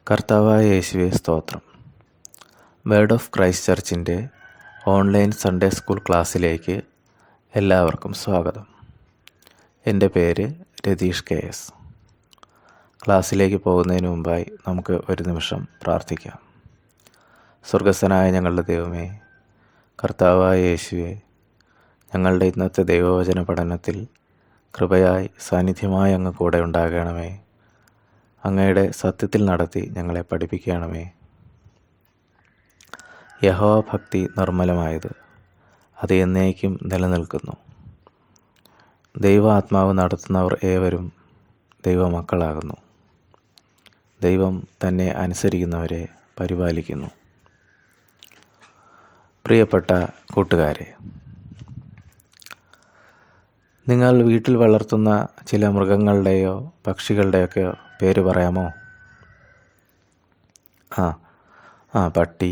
കർത്താവായ യേശുവേ സ്തോത്രം. വേർഡ് ഓഫ് ക്രൈസ്റ്റ് ചർച്ചിൻ്റെ ഓൺലൈൻ സൺഡേ സ്കൂൾ ക്ലാസ്സിലേക്ക് എല്ലാവർക്കും സ്വാഗതം. എൻ്റെ പേര് രതീഷ് KS. ക്ലാസ്സിലേക്ക് പോകുന്നതിന് മുമ്പായി നമുക്ക് ഒരു നിമിഷം പ്രാർത്ഥിക്കാം. സ്വർഗസ്ഥനായ ഞങ്ങളുടെ ദൈവമേ, കർത്താവായ യേശുവേ, ഞങ്ങളുടെ ഇന്നത്തെ ദൈവവചന പഠനത്തിൽ കൃപയായി സാന്നിധ്യമായി അങ്ങ് കൂടെ ഉണ്ടാകണമേ. അങ്ങയുടെ സത്യത്തിൽ നടത്തി ഞങ്ങളെ പഠിപ്പിക്കണമേ. യഹോവ ഭക്തി നിർമ്മലമായത്, അത് എന്നേക്കും നിലനിൽക്കുന്നു. ദൈവാത്മാവ് നടത്തുന്നവർ ഏവരും ദൈവമക്കളാകുന്നു. ദൈവം തന്നെ അനുസരിക്കുന്നവരെ പരിപാലിക്കുന്നു. പ്രിയപ്പെട്ട കൂട്ടുകാരെ, നിങ്ങൾ വീട്ടിൽ വളർത്തുന്ന ചില മൃഗങ്ങളുടെയോ പക്ഷികളുടെയൊക്കെ പേര് പറയാമോ? പട്ടി,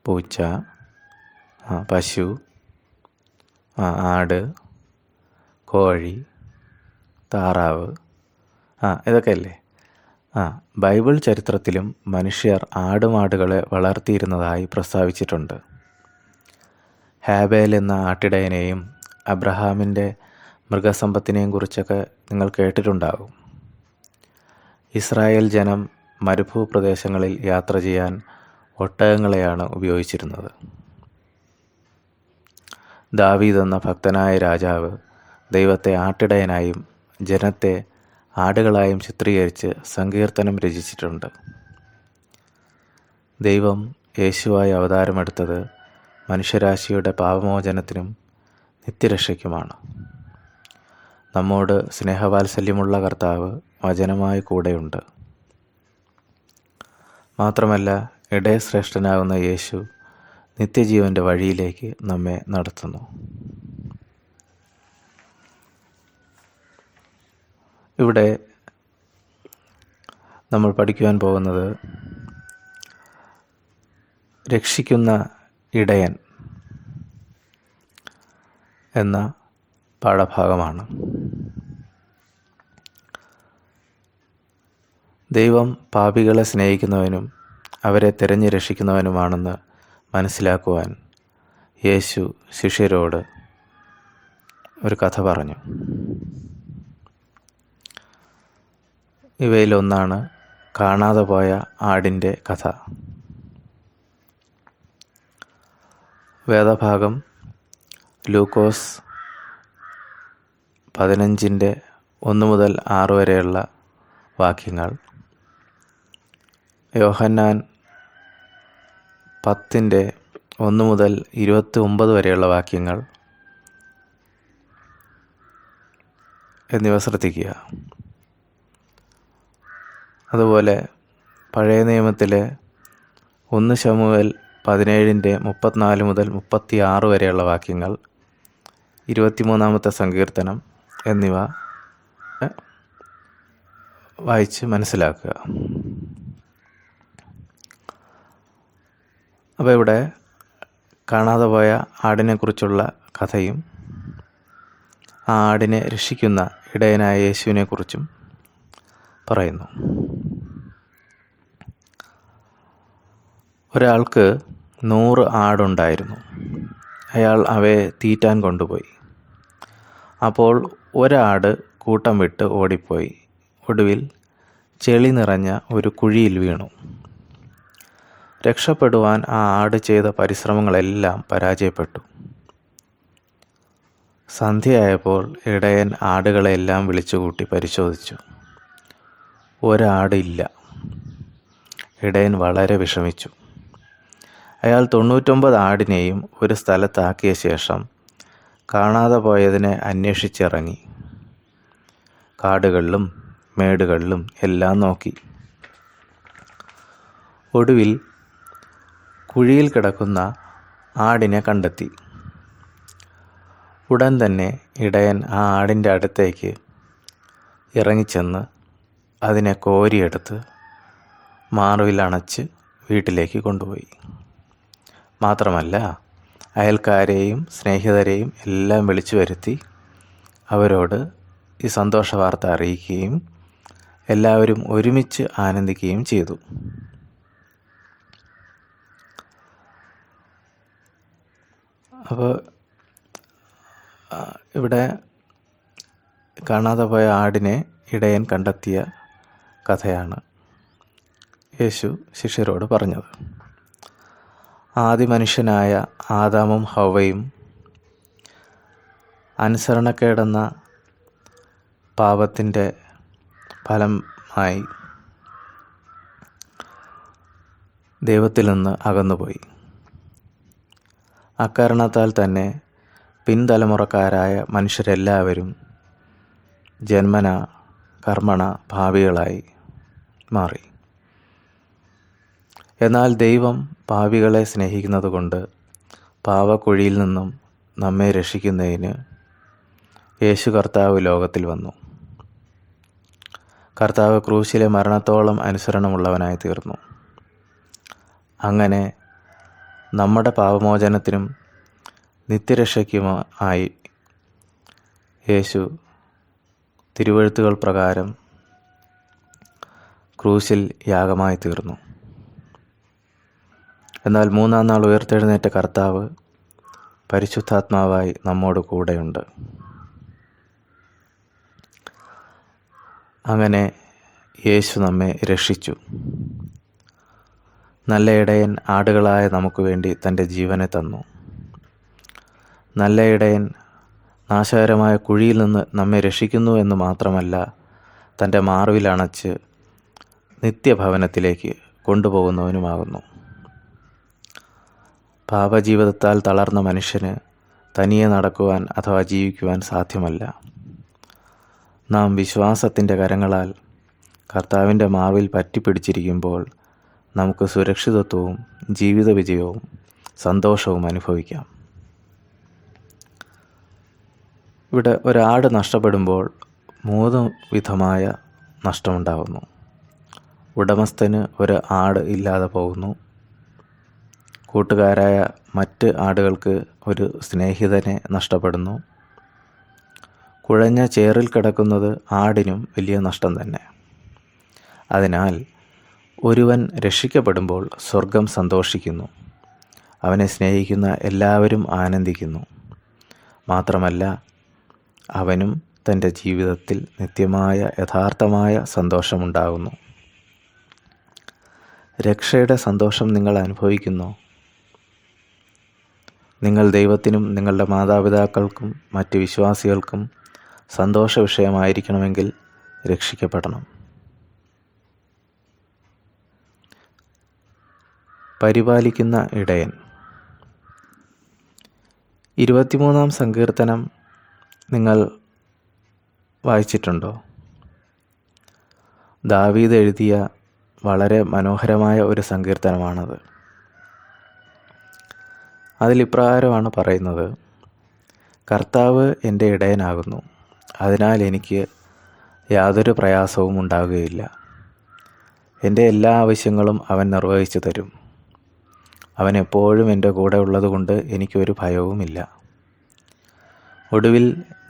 പൂച്ച, പശു, ആട്, കോഴി, താറാവ്, ഇതൊക്കെയല്ലേ? ബൈബിൾ ചരിത്രത്തിലും മനുഷ്യർ ആടുമാടുകളെ വളർത്തിയിരുന്നതായി പ്രസ്താവിച്ചിട്ടുണ്ട്. ഹാബേൽ എന്ന ആട്ടിടയനെയും അബ്രഹാമിൻ്റെ മൃഗസമ്പത്തിനെയും കുറിച്ചൊക്കെ നിങ്ങൾ കേട്ടിട്ടുണ്ടാകും. ഇസ്രായേൽ ജനം മരുഭൂപ്രദേശങ്ങളിൽ യാത്ര ചെയ്യാൻ ഒട്ടകങ്ങളെയാണ് ഉപയോഗിച്ചിരുന്നത്. ദാവീദ് എന്ന ഭക്തനായ രാജാവ് ദൈവത്തെ ആട്ടിടയനായും ജനത്തെ ആടുകളായും ചിത്രീകരിച്ച് സങ്കീർത്തനം രചിച്ചിട്ടുണ്ട്. ദൈവം യേശുവായി അവതാരമെടുത്തത് മനുഷ്യരാശിയുടെ പാപമോചനത്തിനും നിത്യരക്ഷയ്ക്കുമാണ്. നമ്മോട് സ്നേഹവാത്സല്യമുള്ള കർത്താവ് വചനമായി കൂടെയുണ്ട്. മാത്രമല്ല, ഇടയശ്രേഷ്ഠനാകുന്ന യേശു നിത്യജീവൻ്റെ വഴിയിലേക്ക് നമ്മെ നടത്തുന്നു. ഇവിടെ നമ്മൾ പഠിക്കുവാൻ പോകുന്നത് രക്ഷിക്കുന്ന ഇടയൻ എന്ന പാഠഭാഗമാണ്. ദൈവം പാപികളെ സ്നേഹിക്കുന്നവനും അവരെ തിരഞ്ഞു രക്ഷിക്കുന്നവനുമാണെന്ന് മനസ്സിലാക്കുവാൻ യേശു ശിഷ്യരോട് ഒരു കഥ പറഞ്ഞു. ഇവയിലൊന്നാണ് കാണാതെ പോയ ആടിൻ്റെ കഥ. വേദഭാഗം ലൂക്കോസ് 15:1 മുതൽ 6 വരെയുള്ള വാക്യങ്ങൾ, യോഹന്നാൻ 10:1 മുതൽ 29 വരെയുള്ള വാക്യങ്ങൾ എന്നിവ ശ്രദ്ധിക്കുക. അതുപോലെ പഴയ നിയമത്തിലെ 1 ശമൂവേൽ 17:34 മുതൽ 36 വരെയുള്ള വാക്യങ്ങൾ, 23-ാമത്തെ സങ്കീർത്തനം എന്നിവ വായിച്ച് മനസ്സിലാക്കുക. അപ്പോൾ ഇവിടെ കാണാതെ പോയ ആടിനെക്കുറിച്ചുള്ള കഥയും ആ ആടിനെ രക്ഷിക്കുന്ന ഇടയനായ യേശുവിനെക്കുറിച്ചും പറയുന്നു. ഒരാൾക്ക് 100 ആടുണ്ടായിരുന്നു. അയാൾ അവയെ തീറ്റാൻ കൊണ്ടുപോയി. അപ്പോൾ ഒരാട് കൂട്ടം വിട്ട് ഓടിപ്പോയി. ഒടുവിൽ ചെളി നിറഞ്ഞ ഒരു കുഴിയിൽ വീണു. രക്ഷപ്പെടുവാൻ ആ ആട് ചെയ്ത പരിശ്രമങ്ങളെല്ലാം പരാജയപ്പെട്ടു. സന്ധ്യയായപ്പോൾ ഇടയൻ ആടുകളെല്ലാം വിളിച്ചുകൂട്ടി പരിശോധിച്ചു. ഒരാടില്ല. ഇടയൻ വളരെ വിഷമിച്ചു. അയാൾ 99 ആടിനെയും ഒരു സ്ഥലത്താക്കിയ ശേഷം കാണാതെ പോയതിനെ അന്വേഷിച്ചിറങ്ങി. കാടുകളിലും മേടുകളിലും എല്ലാം നോക്കി. ഒടുവിൽ കുഴിയിൽ കിടക്കുന്ന ആടിനെ കണ്ടെത്തി. ഉടൻ തന്നെ ഇടയൻ ആ ആടിൻ്റെ അടുത്തേക്ക് ഇറങ്ങിച്ചെന്ന് അതിനെ കോരിയെടുത്ത് മാറുവിൽ അണച്ച് വീട്ടിലേക്ക് കൊണ്ടുപോയി. മാത്രമല്ല, അയൽക്കാരെയും സ്നേഹിതരെയും എല്ലാം വിളിച്ചു വരുത്തി അവരോട് ഈ സന്തോഷ വാർത്ത അറിയിക്കുകയും എല്ലാവരും ഒരുമിച്ച് ആനന്ദിക്കുകയും ചെയ്തു. അപ്പോൾ ഇവിടെ കാണാതെ പോയ ആടിനെ ഇടയൻ കണ്ടെത്തിയ കഥയാണ് യേശു ശിഷ്യരോട് പറഞ്ഞത്. ആദി മനുഷ്യനായ ആദാമും ഹവ്വയും അനുസരണക്കേടെന്ന പാപത്തിൻ്റെ ഫലമായി ദൈവത്തിൽ നിന്ന് അകന്നുപോയി. അക്കാരണത്താൽ തന്നെ പിൻതലമുറക്കാരായ മനുഷ്യരെല്ലാവരും ജന്മന കർമ്മണ പാപികളായി മാറി. എന്നാൽ ദൈവം പാപികളെ സ്നേഹിക്കുന്നത് കൊണ്ട് പാപക്കുഴിയിൽ നിന്നും നമ്മെ രക്ഷിക്കുന്നതിന് യേശു കർത്താവ് ലോകത്തിൽ വന്നു. കർത്താവ് ക്രൂശിലെ മരണത്തോളം അനുസരണമുള്ളവനായി തീർന്നു. അങ്ങനെ നമ്മുടെ പാപമോചനത്തിനും നിത്യരക്ഷയ്ക്കുമായി യേശു തിരുവെഴുത്തുകൾ പ്രകാരം ക്രൂശിൽ യാഗമായി തീർന്നു. എന്നാൽ മൂന്നാം നാൾ ഉയർത്തെഴുന്നേറ്റ കർത്താവ് പരിശുദ്ധാത്മാവായി നമ്മോട് കൂടെയുണ്ട്. അങ്ങനെ യേശു നമ്മെ രക്ഷിച്ചു. നല്ല ഇടയൻ ആടുകളായ നമുക്ക് വേണ്ടി തൻ്റെ ജീവനെ തന്നു. നല്ല ഇടയൻ നാശകരമായ കുഴിയിൽ നിന്ന് നമ്മെ രക്ഷിക്കുന്നു എന്ന് മാത്രമല്ല, തൻ്റെ മാർവിൽ അണച്ച് നിത്യഭവനത്തിലേക്ക് കൊണ്ടുപോകുന്നവനുമാകുന്നു. പാപജീവിതത്താൽ തളർന്ന മനുഷ്യന് തനിയെ നടക്കുവാൻ അഥവാ ജീവിക്കുവാൻ സാധ്യമല്ല. നാം വിശ്വാസത്തിൻ്റെ കരങ്ങളാൽ കർത്താവിൻ്റെ മാർവിൽ പറ്റിപ്പിടിച്ചിരിക്കുമ്പോൾ നമുക്ക് സുരക്ഷിതത്വവും ജീവിത വിജയവും സന്തോഷവും അനുഭവിക്കാം. ഇവിടെ ഒരാട് നഷ്ടപ്പെടുമ്പോൾ 3 വിധമായ നഷ്ടമുണ്ടാകുന്നു. ഉടമസ്ഥന് ഒരു ആട് ഇല്ലാതെ പോകുന്നു. കൂട്ടുകാരായ മറ്റ് ആടുകൾക്ക് ഒരു സ്നേഹിതനെ നഷ്ടപ്പെടുന്നു. കുഴഞ്ഞ ചേറിൽ കിടക്കുന്നത് ആടിനും വലിയ നഷ്ടം തന്നെ. അതിനാൽ ഒരുവൻ രക്ഷിക്കപ്പെടുമ്പോൾ സ്വർഗം സന്തോഷിക്കുന്നു. അവനെ സ്നേഹിക്കുന്ന എല്ലാവരും ആനന്ദിക്കുന്നു. മാത്രമല്ല, അവനും തൻ്റെ ജീവിതത്തിൽ നിത്യമായ യഥാർത്ഥമായ സന്തോഷമുണ്ടാകുന്നു. രക്ഷയുടെ സന്തോഷം നിങ്ങൾ അനുഭവിക്കുന്നോ? നിങ്ങൾ ദൈവത്തിനും നിങ്ങളുടെ മാതാപിതാക്കൾക്കും മറ്റ് വിശ്വാസികൾക്കും സന്തോഷ വിഷയമായിരിക്കണമെങ്കിൽ രക്ഷിക്കപ്പെടണം. പരിപാലിക്കുന്ന ഇടയൻ. 23-ാം സങ്കീർത്തനം നിങ്ങൾ വായിച്ചിട്ടുണ്ടോ? ദാവീദ് എഴുതിയ വളരെ മനോഹരമായ ഒരു സങ്കീർത്തനമാണത്. അതിലിപ്രകാരമാണ് പറയുന്നത്: കർത്താവ് എൻ്റെ ഇടയനാകുന്നു, അതിനാൽ എനിക്ക് യാതൊരു പ്രയാസവും ഉണ്ടാകുകയില്ല. എൻ്റെ എല്ലാ ആവശ്യങ്ങളും അവൻ നിർവഹിച്ചു തരും. അവൻ എപ്പോഴും എൻ്റെ കൂടെ ഉള്ളതുകൊണ്ട് എനിക്കൊരു ഭയവുമില്ല. ഒടുവിൽ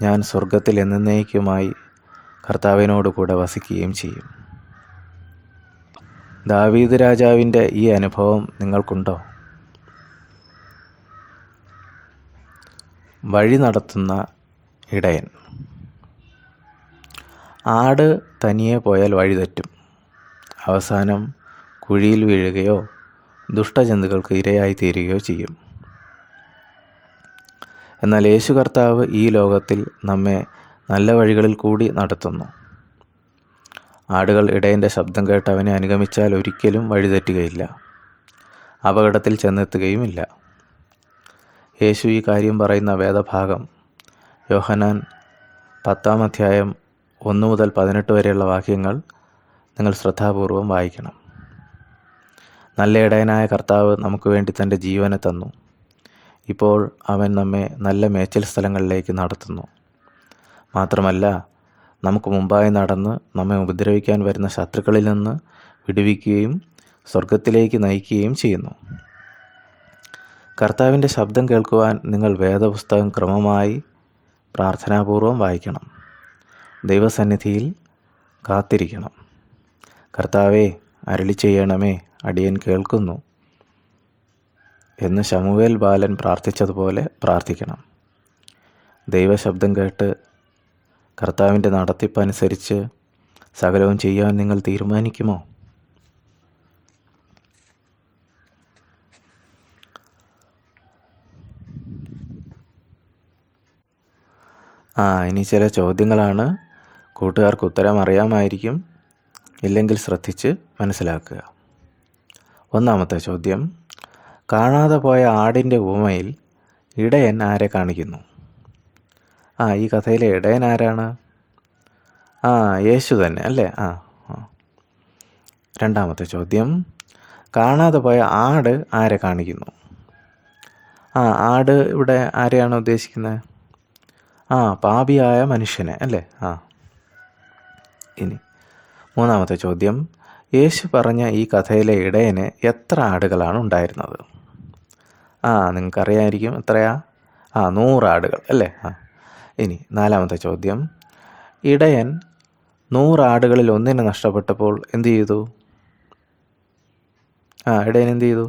ഞാൻ സ്വർഗത്തിൽ എന്നേക്കുമായി കർത്താവിനോട് കൂടെ വസിക്കുകയും ചെയ്യും. ദാവീദ് രാജാവിൻ്റെ ഈ അനുഭവം നിങ്ങൾക്കുണ്ടോ? വഴി നടത്തുന്ന ഇടയൻ. ആട് തനിയെ പോയാൽ വഴി തെറ്റും. അവസാനം കുഴിയിൽ വീഴുകയോ ദുഷ്ടജന്തുക്കൾക്ക് ഇരയായി തീരുകയോ ചെയ്യും. എന്നാൽ യേശു കർത്താവ് ഈ ലോകത്തിൽ നമ്മെ നല്ല വഴികളിൽ കൂടി നടത്തുന്നു. ആടുകൾ ഇടയൻ്റെ ശബ്ദം കേട്ട് അവനെ അനുഗമിച്ചാൽ ഒരിക്കലും വഴിതെറ്റുകയില്ല, അപകടത്തിൽ ചെന്നെത്തുകയുമില്ല. യേശു ഈ കാര്യം പറയുന്ന വേദഭാഗം യോഹന്നാൻ 10-ാം അധ്യായം 1 മുതൽ 18 വരെയുള്ള വാക്യങ്ങൾ നിങ്ങൾ ശ്രദ്ധാപൂർവം വായിക്കണം. നല്ല ഇടയനായ കർത്താവ് നമുക്ക് വേണ്ടി തൻ്റെ ജീവനെ തന്നു. ഇപ്പോൾ അവൻ നമ്മെ നല്ല മേച്ചിൽ സ്ഥലങ്ങളിലേക്ക് നടത്തുന്നു. മാത്രമല്ല, നമുക്ക് മുമ്പായി നടന്ന് നമ്മെ ഉപദ്രവിക്കാൻ വരുന്ന ശത്രുക്കളിൽ നിന്ന് വിടുവിക്കുകയും സ്വർഗത്തിലേക്ക് നയിക്കുകയും ചെയ്യുന്നു. കർത്താവിൻ്റെ ശബ്ദം കേൾക്കുവാൻ നിങ്ങൾ വേദപുസ്തകം ക്രമമായി പ്രാർത്ഥനാപൂർവം വായിക്കണം. ദൈവസന്നിധിയിൽ കാത്തിരിക്കണം. കർത്താവേ, അരുളി ചെയ്യണമേ, അടിയൻ കേൾക്കുന്നു എന്ന് ശമൂവേൽ ബാലൻ പ്രാർത്ഥിച്ചതുപോലെ പ്രാർത്ഥിക്കണം. ദൈവശബ്ദം കേട്ട് കർത്താവിൻ്റെ നടത്തിപ്പനുസരിച്ച് സകലവും ചെയ്യാൻ നിങ്ങൾ തീരുമാനിക്കുമോ? ഇനി ചില ചോദ്യങ്ങളാണ്. കൂട്ടുകാർക്ക് ഉത്തരം അറിയാമായിരിക്കും, ഇല്ലെങ്കിൽ ശ്രദ്ധിച്ച് മനസ്സിലാക്കുക. ഒന്നാമത്തെ ചോദ്യം, കാണാതെ പോയ ആടിൻ്റെ ഉപമയിൽ ഇടയൻ ആരെ കാണിക്കുന്നു? ഈ കഥയിലെ ഇടയൻ ആരാണ്? യേശു തന്നെ അല്ലേ? രണ്ടാമത്തെ ചോദ്യം, കാണാതെ പോയ ആട് ആരെ കാണിക്കുന്നു? ആട് ഇവിടെ ആരെയാണ് ഉദ്ദേശിക്കുന്നത്? പാപിയായ മനുഷ്യനെ അല്ലേ? ഇനി മൂന്നാമത്തെ ചോദ്യം, യേശു പറഞ്ഞ ഈ കഥയിലെ ഇടയന് എത്ര ആടുകളാണ് ഉണ്ടായിരുന്നത്? നിങ്ങൾക്കറിയാമായിരിക്കും. എത്രയാ? 100 ആടുകൾ അല്ലേ? ഇനി നാലാമത്തെ ചോദ്യം, ഇടയൻ 100 ആടുകളിൽ ഒന്നിനെ നഷ്ടപ്പെട്ടപ്പോൾ എന്തു ചെയ്തു? ഇടയൻ എന്തു ചെയ്തു?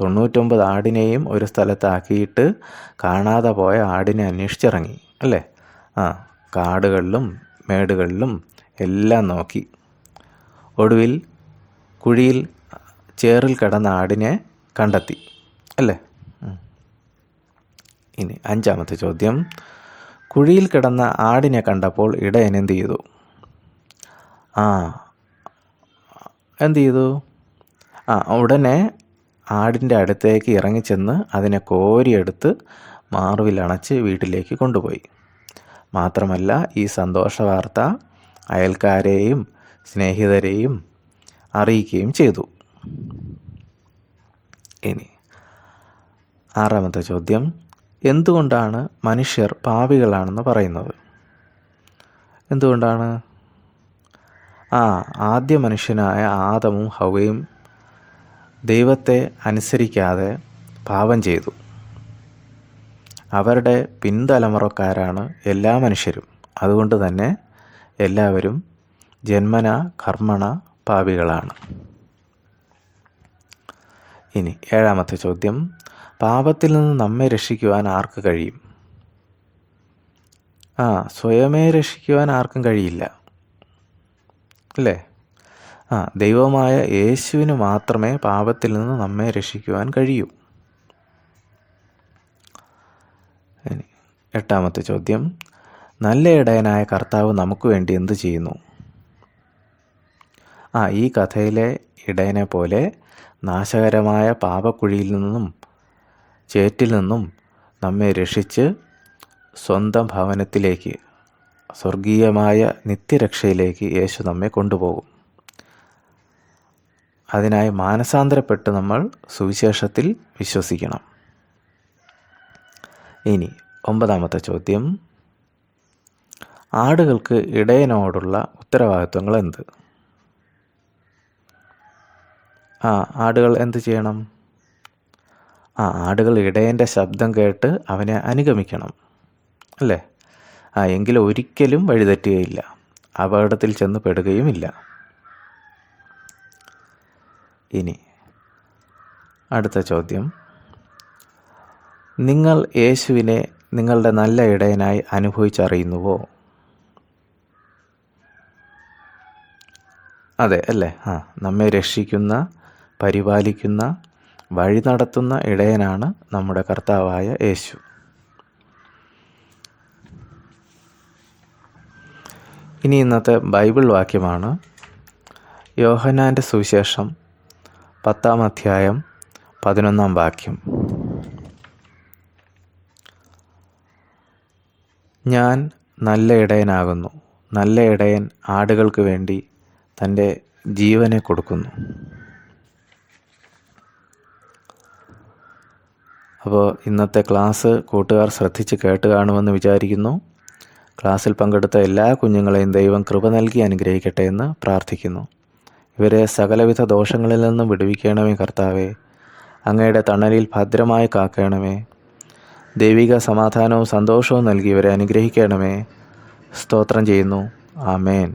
99 ആടിനെയും ഒരു സ്ഥലത്താക്കിയിട്ട് കാണാതെ പോയ ആടിനെ അന്വേഷിച്ചിറങ്ങി അല്ലേ? കാടുകളിലും മേടുകളിലും എല്ലാം നോക്കി. ഒടുവിൽ കുഴിയിൽ ചേറിൽ കിടന്ന ആടിനെ കണ്ടെത്തി അല്ലേ? ഇനി അഞ്ചാമത്തെ ചോദ്യം, കുഴിയിൽ കിടന്ന ആടിനെ കണ്ടപ്പോൾ ഇടയൻ എന്ത് ചെയ്തു? എന്ത് ചെയ്തു? ഉടനെ ആടിൻ്റെ അടുത്തേക്ക് ഇറങ്ങിച്ചെന്ന് അതിനെ കോരിയെടുത്ത് മാറുവിൽ അണച്ച് വീട്ടിലേക്ക് കൊണ്ടുപോയി. മാത്രമല്ല, ഈ സന്തോഷ വാർത്ത അയൽക്കാരെയും സ്നേഹിതരെയും അറിയിക്കുകയും ചെയ്തു. ഇനി ആറാമത്തെ ചോദ്യം, എന്തുകൊണ്ടാണ് മനുഷ്യർ പാപികളാണെന്ന് പറയുന്നത്? എന്തുകൊണ്ടാണ്? ആദ്യ മനുഷ്യനായ ആദമും ഹവ്വയും ദൈവത്തെ അനുസരിക്കാതെ പാപം ചെയ്തു. അവരുടെ പിൻതലമുറക്കാരാണ് എല്ലാ മനുഷ്യരും. അതുകൊണ്ട് തന്നെ എല്ലാവരും ജന്മന കർമ്മണ പാപികളാണ്. ഇനി ഏഴാമത്തെ ചോദ്യം, പാപത്തിൽ നിന്ന് നമ്മെ രക്ഷിക്കുവാൻ ആർക്ക് കഴിയും? സ്വയമേ രക്ഷിക്കുവാൻ ആർക്കും കഴിയില്ല അല്ലേ? ദൈവമായ യേശുവിന് മാത്രമേ പാപത്തിൽ നിന്ന് നമ്മെ രക്ഷിക്കുവാൻ കഴിയൂ. ഇനി എട്ടാമത്തെ ചോദ്യം, നല്ല ഇടയനായ കർത്താവ് നമുക്ക് വേണ്ടി എന്ത് ചെയ്യുന്നു? ഈ കഥയിലെ ഇടയനെ പോലെ നാശകരമായ പാപക്കുഴിയിൽ നിന്നും ചേറ്റിൽ നിന്നും നമ്മെ രക്ഷിച്ച് സ്വന്തം ഭവനത്തിലേക്ക്, സ്വർഗീയമായ നിത്യരക്ഷയിലേക്ക് യേശു നമ്മെ കൊണ്ടുപോകും. അതിനായി മാനസാന്തരപ്പെട്ട് നമ്മൾ സുവിശേഷത്തിൽ വിശ്വസിക്കണം. ഇനി ഒമ്പതാമത്തെ ചോദ്യം, ആടുകൾക്ക് ഇടയനോടുള്ള ഉത്തരവാദിത്വങ്ങൾ എന്ത്? ആടുകൾ എന്ത് ചെയ്യണം? ആടുകൾ ഇടയൻ്റെ ശബ്ദം കേട്ട് അവനെ അനുഗമിക്കണം അല്ലേ? എങ്കിലും ഒരിക്കലും വഴിതെറ്റുകയില്ല, അപകടത്തിൽ ചെന്ന് പെടുകയുമില്ല. ഇനി അടുത്ത ചോദ്യം, നിങ്ങൾ യേശുവിനെ നിങ്ങളുടെ നല്ല ഇടയനായി അനുഭവിച്ചറിയുന്നുവോ? അതെ അല്ലേ? നമ്മെ രക്ഷിക്കുന്ന, പരിപാലിക്കുന്ന, വഴി നടത്തുന്ന ഇടയനാണ് നമ്മുടെ കർത്താവായ യേശു. ഇനി ഇന്നത്തെ ബൈബിൾ വാക്യമാണ് യോഹന്നാൻ്റെ സുവിശേഷം 10-ാം അധ്യായം 11-ാം വാക്യം. ഞാൻ നല്ല ഇടയനാകുന്നു, നല്ല ഇടയൻ ആടുകൾക്ക് വേണ്ടി തൻ്റെ ജീവനെ കൊടുക്കുന്നു. അപ്പോൾ ഇന്നത്തെ ക്ലാസ് കൂട്ടുകാർ ശ്രദ്ധിച്ച് കേട്ട് കാണുമെന്ന് വിചാരിക്കുന്നു. ക്ലാസ്സിൽ പങ്കെടുത്ത എല്ലാ കുഞ്ഞുങ്ങളെയും ദൈവം കൃപ നൽകി അനുഗ്രഹിക്കട്ടെ എന്ന് പ്രാർത്ഥിക്കുന്നു. ഇവരെ സകലവിധ ദോഷങ്ങളിൽ നിന്നും വിടുവിക്കണമേ കർത്താവേ. അങ്ങയുടെ തണലിൽ ഭദ്രമായി കാക്കണമേ. ദൈവിക സമാധാനവും സന്തോഷവും നൽകി ഇവരെ അനുഗ്രഹിക്കണമേ. സ്തോത്രം ചെയ്യുന്നു. ആമേൻ.